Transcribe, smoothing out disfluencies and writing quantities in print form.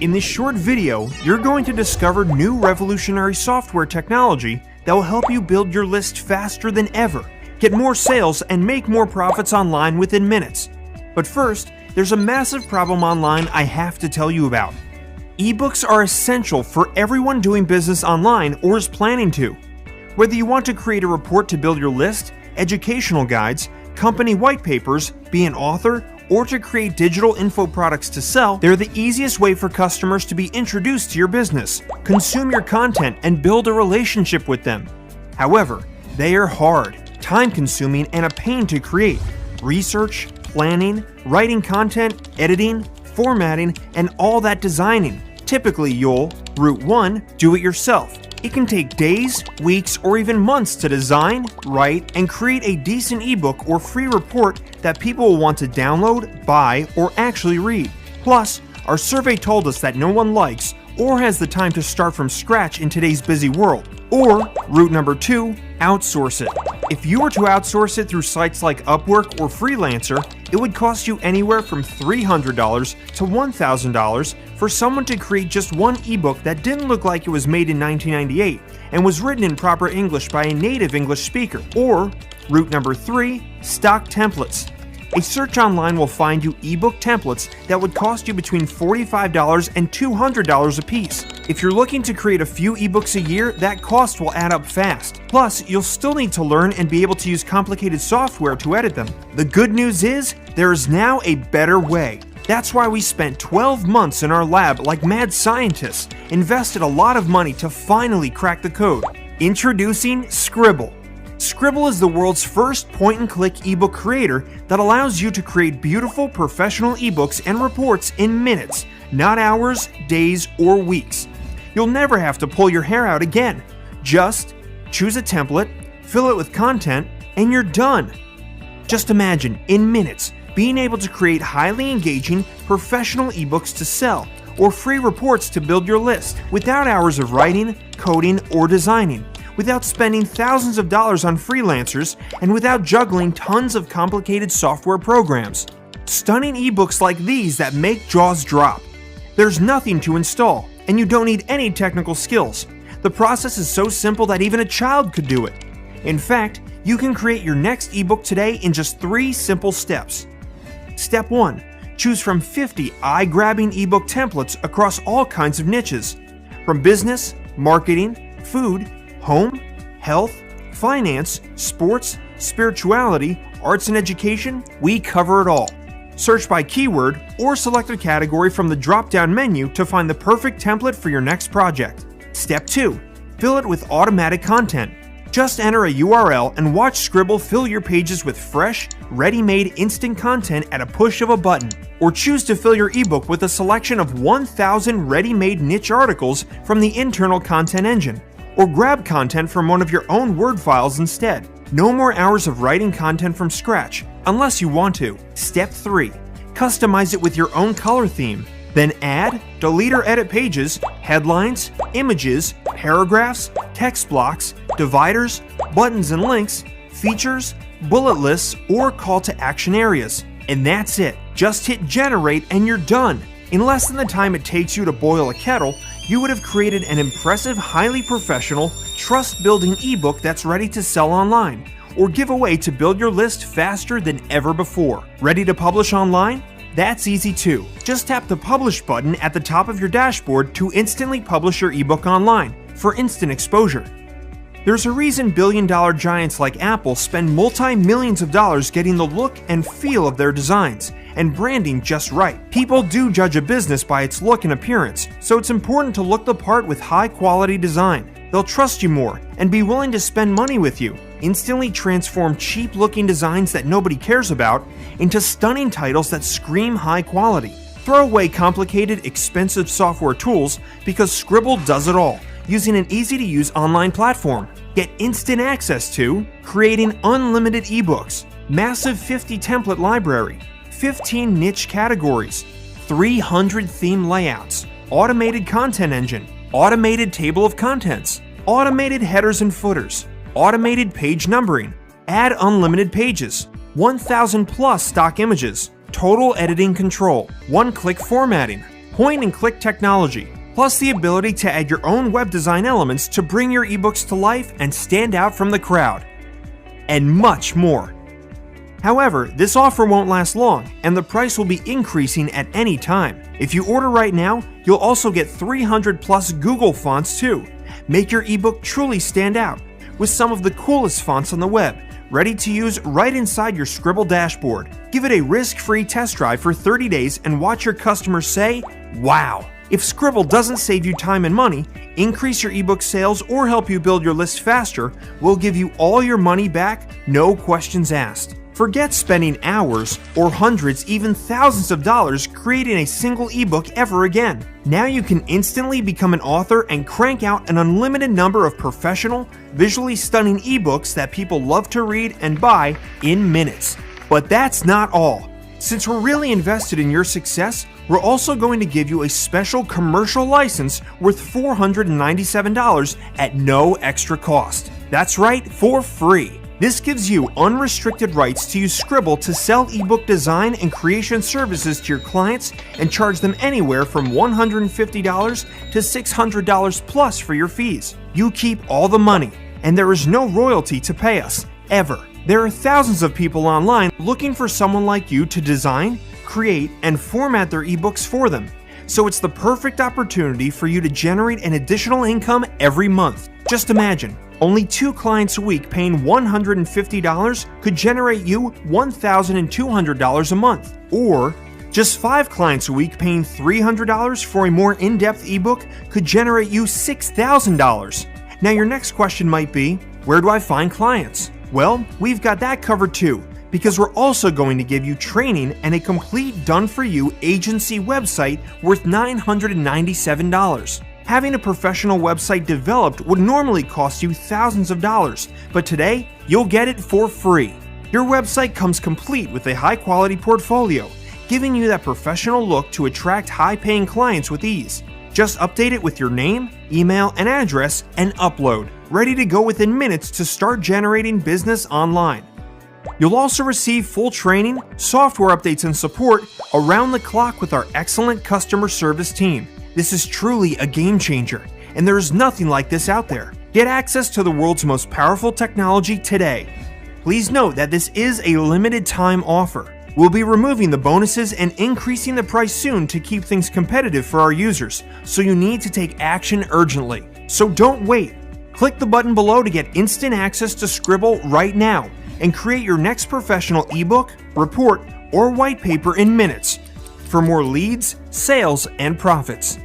In this short video, you're going to discover new revolutionary software technology that will help you build your list faster than ever, get more sales, and make more profits online within minutes. But first, there's a massive problem online I have to tell you about. Ebooks are essential for everyone doing business online or is planning to. Whether you want to create a report to build your list, educational guides, company white papers, be an author, or to create digital info products to sell, they're the easiest way for customers to be introduced to your business, consume your content, and build a relationship with them. However, they are hard, time-consuming, and a pain to create. Research, planning, writing content, editing, formatting, and all that designing. Typically, you'll, Route 1, do it yourself. It can take days, weeks, or even months to design, write, and create a decent ebook or free report that people will want to download, buy, or actually read. Plus, our survey told us that no one likes or has the time to start from scratch in today's busy world. Or, route number 2, outsource it. If you were to outsource it through sites like Upwork or Freelancer, it would cost you anywhere from $300 to $1,000 for someone to create just one ebook that didn't look like it was made in 1998 and was written in proper English by a native English speaker. Or, route number 3, stock templates. A search online will find you ebook templates that would cost you between $45 and $200 a piece. If you're looking to create a few ebooks a year, that cost will add up fast. Plus, you'll still need to learn and be able to use complicated software to edit them. The good news is, there is now a better way. That's why we spent 12 months in our lab like mad scientists, invested a lot of money to finally crack the code. Introducing Scribble. Scribble is the world's first point-and-click ebook creator that allows you to create beautiful professional ebooks and reports in minutes, not hours, days, or weeks. You'll never have to pull your hair out again. Just choose a template, fill it with content, and you're done. Just imagine, in minutes, being able to create highly engaging, professional ebooks to sell, or free reports to build your list, without hours of writing, coding, or designing, without spending thousands of dollars on freelancers, and without juggling tons of complicated software programs. Stunning ebooks like these that make jaws drop. There's nothing to install, and you don't need any technical skills. The process is so simple that even a child could do it. In fact, you can create your next ebook today in just 3 simple steps. Step 1. Choose from 50 eye-grabbing ebook templates across all kinds of niches. From business, marketing, food, home, health, finance, sports, spirituality, arts and education, we cover it all. Search by keyword or select a category from the drop-down menu to find the perfect template for your next project. Step 2. Fill it with automatic content. Just enter a URL and watch Scribble fill your pages with fresh, ready-made instant content at a push of a button. Or choose to fill your ebook with a selection of 1,000 ready-made niche articles from the internal content engine. Or grab content from one of your own Word files instead. No more hours of writing content from scratch, unless you want to. Step 3. Customize it with your own color theme. Then add, delete or edit pages, headlines, images, paragraphs, text blocks, dividers, buttons and links, features, bullet lists, or call to action areas. And that's it. Just hit generate and you're done. In less than the time it takes you to boil a kettle, you would have created an impressive, highly professional, trust-building ebook that's ready to sell online, or give away to build your list faster than ever before. Ready to publish online? That's easy too. Just tap the Publish button at the top of your dashboard to instantly publish your ebook online for instant exposure. There's a reason billion-dollar giants like Apple spend multi-millions of dollars getting the look and feel of their designs and branding just right. People do judge a business by its look and appearance, so it's important to look the part with high-quality design. They'll trust you more and be willing to spend money with you. Instantly transform cheap-looking designs that nobody cares about into stunning titles that scream high quality. Throw away complicated, expensive software tools because Scribble does it all, using an easy-to-use online platform. Get instant access to creating unlimited ebooks, massive 50 template library, 15 niche categories, 300 theme layouts, automated content engine, automated table of contents, automated headers and footers, automated page numbering, add unlimited pages, 1,000 plus stock images, total editing control, one-click formatting, point-and-click technology, plus the ability to add your own web design elements to bring your ebooks to life and stand out from the crowd, and much more. However, this offer won't last long, and the price will be increasing at any time. If you order right now, you'll also get 300 plus Google fonts too. Make your ebook truly stand out with some of the coolest fonts on the web, ready to use right inside your Scribble dashboard. Give it a risk-free test drive for 30 days and watch your customers say, "Wow!" If Scribble doesn't save you time and money, increase your ebook sales, or help you build your list faster, we'll give you all your money back, no questions asked. Forget spending hours or hundreds, even thousands of dollars creating a single ebook ever again. Now you can instantly become an author and crank out an unlimited number of professional, visually stunning ebooks that people love to read and buy in minutes. But that's not all. Since we're really invested in your success, we're also going to give you a special commercial license worth $497 at no extra cost. That's right, for free. This gives you unrestricted rights to use Scribble to sell ebook design and creation services to your clients and charge them anywhere from $150 to $600 plus for your fees. You keep all the money, and there is no royalty to pay us, ever. There are thousands of people online looking for someone like you to design, create, and format their ebooks for them. So it's the perfect opportunity for you to generate an additional income every month. Just imagine, only 2 clients a week paying $150 could generate you $1,200 a month. Or just 5 clients a week paying $300 for a more in-depth ebook could generate you $6,000. Now your next question might be, where do I find clients? Well, we've got that covered too, because we're also going to give you training and a complete done-for-you agency website worth $997. Having a professional website developed would normally cost you thousands of dollars, but today, you'll get it for free. Your website comes complete with a high-quality portfolio, giving you that professional look to attract high-paying clients with ease. Just update it with your name, email, and address, and upload, ready to go within minutes to start generating business online. You'll also receive full training, software updates, and support around the clock with our excellent customer service team. This is truly a game changer, and there is nothing like this out there. Get access to the world's most powerful technology today. Please note that this is a limited time offer. We'll be removing the bonuses and increasing the price soon to keep things competitive for our users, so you need to take action urgently. So don't wait. Click the button below to get instant access to Scribble right now and create your next professional ebook, report, or white paper in minutes for more leads, sales, and profits.